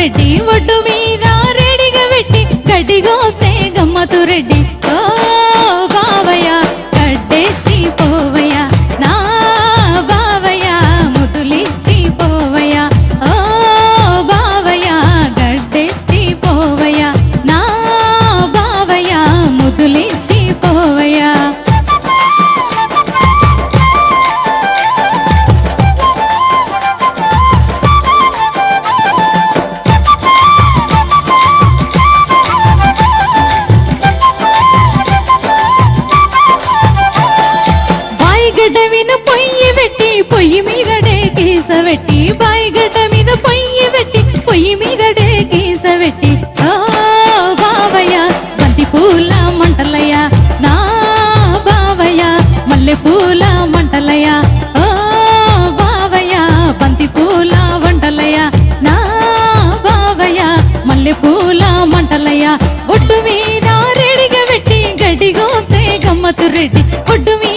రెడ్డి ఒడ్డు మీద రెడిగా పెట్టి గడ్డిగోస్తే గమ్మతు రెడ్డి ఓ బావయ్య గడ్డెత్తి పోవయ్య నా బావయ్య ముదులిచ్చి పోవయ్య ఓ బావయ్య గడ్డెత్తి పోవయ్య నా బావయ్య ముదులిచ్చి పోవయ్య పొయ్యి మీద డేకేసబెట్టి బాయిగడ్డ మీద పొయ్యి పెట్టి పొయ్యి మీద డేకేసబెట్టి ఓ బావయ్య బంతి పూల మంటలయ్య నా బావయ్య మల్లె పూల మంటలయ్య ఓ బావయ్య బంతి పూల వంటలయ్య నా బావయ్య మల్లె పూల మంటలయ్య ఒడ్డు మీద రెడిగా పెట్టి గడ్డిగోస్తే గమ్మతు రెడ్డి ఒడ్డు మీద